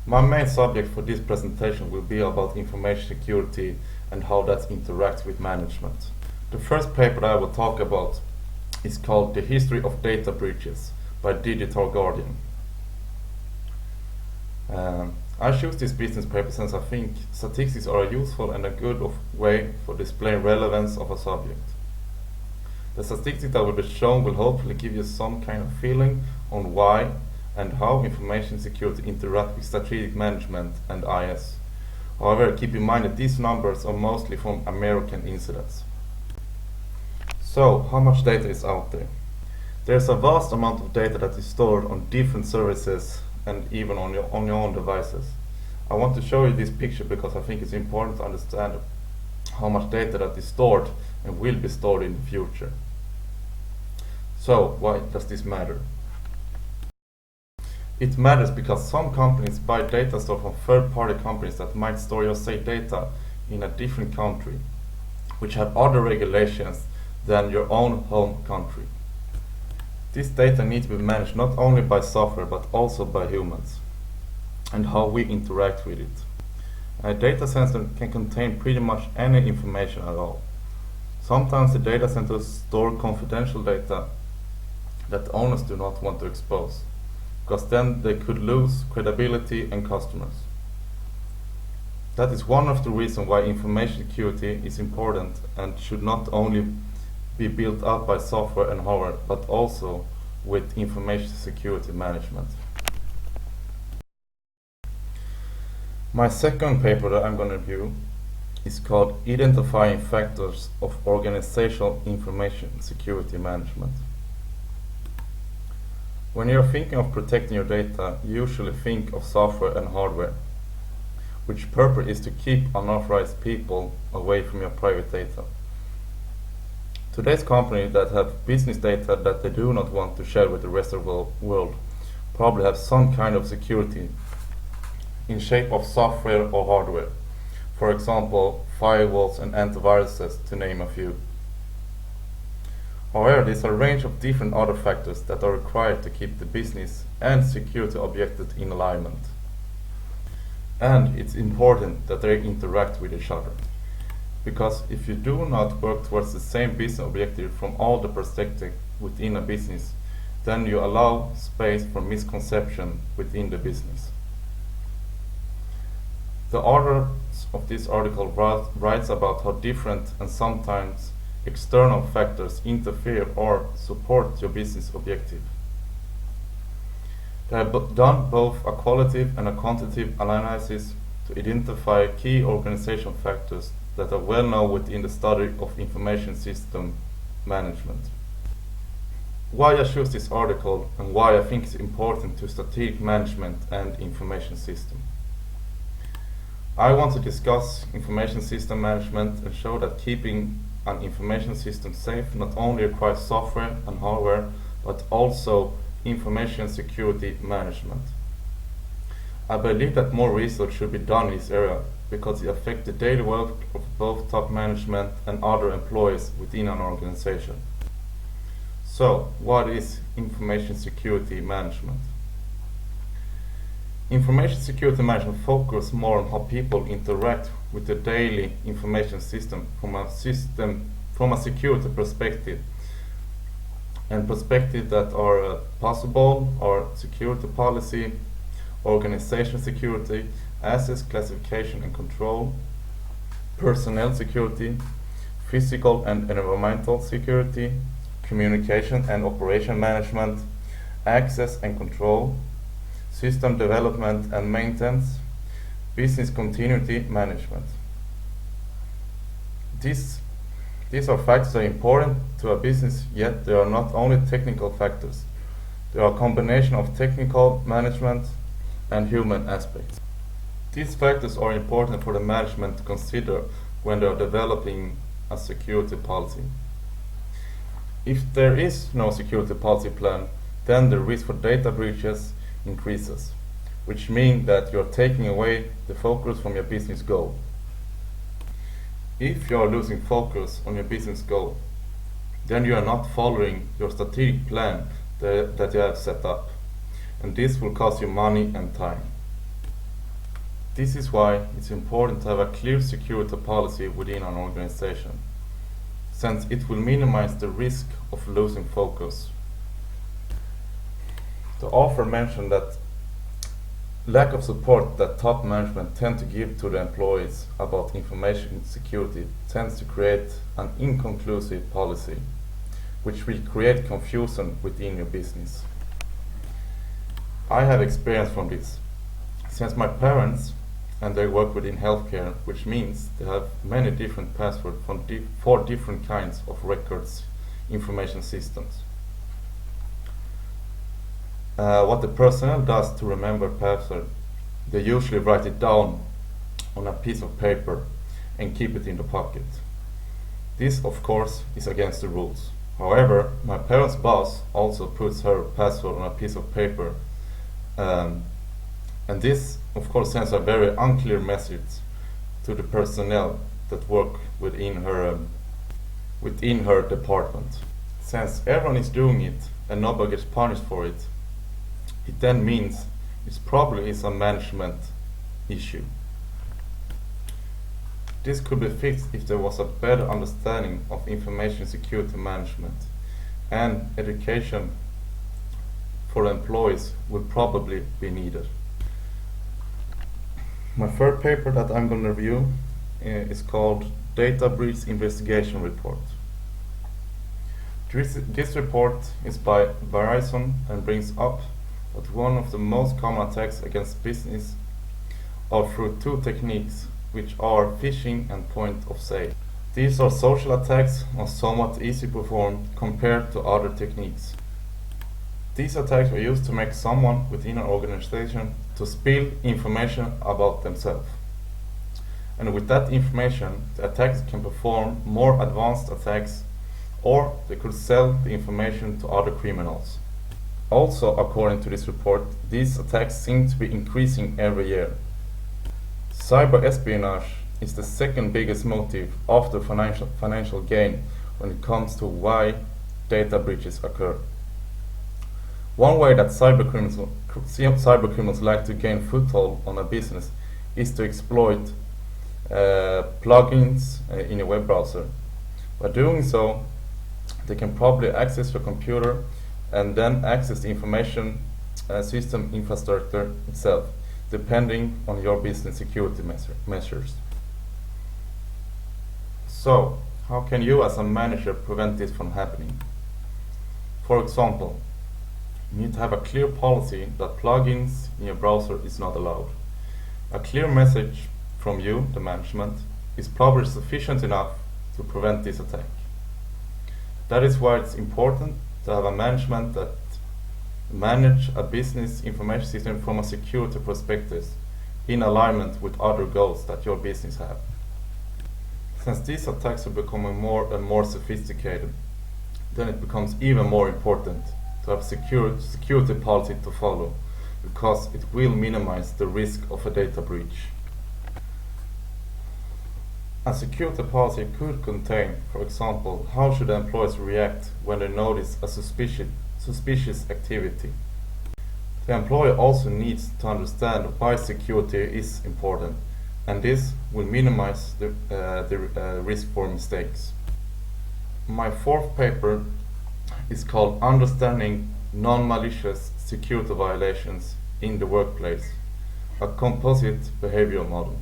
My main subject for this presentation will be about information security and how that interacts with management. The first paper that I will talk about is called The History of Data Breaches by Digital Guardian. I choose this business paper since I think statistics are a useful and a good way for displaying relevance of a subject. The statistics that will be shown will hopefully give you some kind of feeling on why and how information security interact with strategic management and IS. However, keep in mind that these numbers are mostly from American incidents. So, how much data is out there? There's a vast amount of data that is stored on different services and even on your own devices. I want to show you this picture because I think it's important to understand how much data that is stored and will be stored in the future. So, why does this matter? It matters because some companies buy data stored from third-party companies that might store your saved data in a different country, which have other regulations than your own home country. This data needs to be managed not only by software but also by humans and how we interact with it. A data center can contain pretty much any information at all. Sometimes the data centers store confidential data that owners do not want to expose, because then they could lose credibility and customers. That is one of the reasons why information security is important and should not only be built up by software and hardware, but also with information security management. My second paper that I'm going to review is called Identifying Factors of Organizational Information Security Management. When you're thinking of protecting your data, you usually think of software and hardware, which purpose is to keep unauthorized people away from your private data. Today's companies that have business data that they do not want to share with the rest of the world probably have some kind of security in shape of software or hardware. For example, firewalls and antiviruses, to name a few. However, there's a range of different other factors that are required to keep the business and security objectives in alignment. And it's important that they interact with each other. Because if you do not work towards the same business objective from all the perspectives within a business, then you allow space for misconception within the business. The author of this article writes about how different and sometimes external factors interfere or support your business objective. They have done both a qualitative and a quantitative analysis to identify key organizational factors that are well known within the study of information system management. Why I choose this article and why I think it's important to strategic management and information system. I want to discuss information system management and show that keeping an information system safe not only requires software and hardware, but also information security management. I believe that more research should be done in this area because it affects the daily work of both top management and other employees within an organization. So, what is information security management? Information security management focuses more on how people interact with the daily information system from a security perspective, and perspectives that are possible are security policy, organization security, assets classification and control, personnel security, physical and environmental security, communication and operation management, access and control, system development and maintenance, business continuity management. These are factors that are important to a business, yet they are not only technical factors. They are a combination of technical management and human aspects. These factors are important for the management to consider when they are developing a security policy. If there is no security policy plan, then the risk for data breaches increases, which means that you are taking away the focus from your business goal. If you are losing focus on your business goal, then you are not following your strategic plan that you have set up, and this will cost you money and time. This is why it's important to have a clear security policy within an organization, since it will minimize the risk of losing focus. The author mentioned that lack of support that top management tend to give to the employees about information security tends to create an inconclusive policy, which will create confusion within your business. I have experience from this, since my parents and they work within healthcare, which means they have many different passwords for different kinds of records information systems. What the personnel does to remember password, they usually write it down on a piece of paper and keep it in the pocket. This, of course, is against the rules. However, my parents' boss also puts her password on a piece of paper, and this, of course, sends a very unclear message to the personnel that work within her department. Since everyone is doing it and nobody gets punished for it, it then means it probably is a management issue. This could be fixed if there was a better understanding of information security management, and education for employees will probably be needed. My third paper that I'm going to review is called Data Breach Investigation Report. This report is by Verizon and brings up that one of the most common attacks against business are through two techniques, which are phishing and point of sale. These are social attacks and somewhat easy to perform compared to other techniques. These attacks are used to make someone within an organization to spill information about themselves. And with that information, the attackers can perform more advanced attacks, or they could sell the information to other criminals. Also, according to this report, these attacks seem to be increasing every year. Cyber espionage is the second biggest motive after financial gain when it comes to why data breaches occur. One way that cyber criminals like to gain foothold on a business is to exploit plugins in a web browser. By doing so, they can probably access your computer and then access the information system infrastructure itself, depending on your business security measures. So, how can you as a manager prevent this from happening? For example, you need to have a clear policy that plugins in your browser is not allowed. A clear message from you, the management, is probably sufficient enough to prevent this attack. That is why it's important to have a management that manage a business information system from a security perspective in alignment with other goals that your business have. Since these attacks are becoming more and more sophisticated, then it becomes even more important to have security policy to follow, because it will minimize the risk of a data breach. A security policy could contain, for example, how should employees react when they notice a suspicious activity. The employee also needs to understand why security is important, and this will minimize the risk for mistakes. My fourth paper is called Understanding Non-Malicious Security Violations in the Workplace, a composite behaviour model.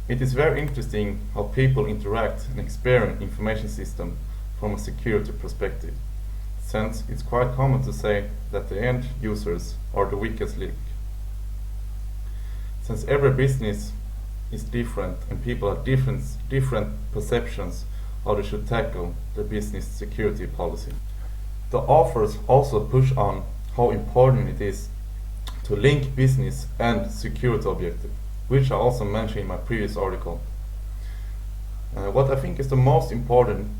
It is very interesting how people interact and experience information system from a security perspective, since it's quite common to say that the end users are the weakest link. Since every business is different and people have different perceptions how they should tackle the business security policy. The authors also push on how important it is to link business and security objective, which I also mentioned in my previous article. What I think is the most important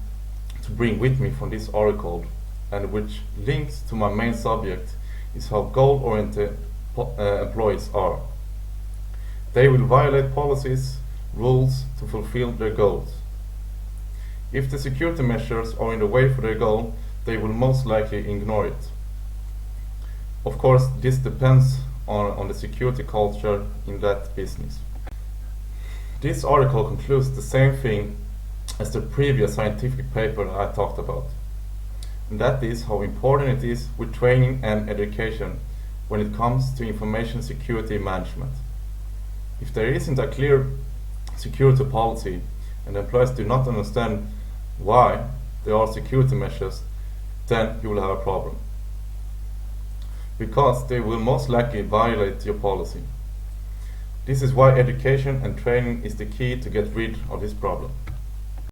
to bring with me from this article, and which links to my main subject, is how goal-oriented employees are. They will violate policies, rules to fulfill their goals. If the security measures are in the way for their goal, they will most likely ignore it. Of course, this depends on the security culture in that business. This article concludes the same thing as the previous scientific paper that I talked about. And that is how important it is with training and education when it comes to information security management. If there isn't a clear security policy and employees do not understand why there are security measures, then you will have a problem. Because they will most likely violate your policy. This is why education and training is the key to get rid of this problem.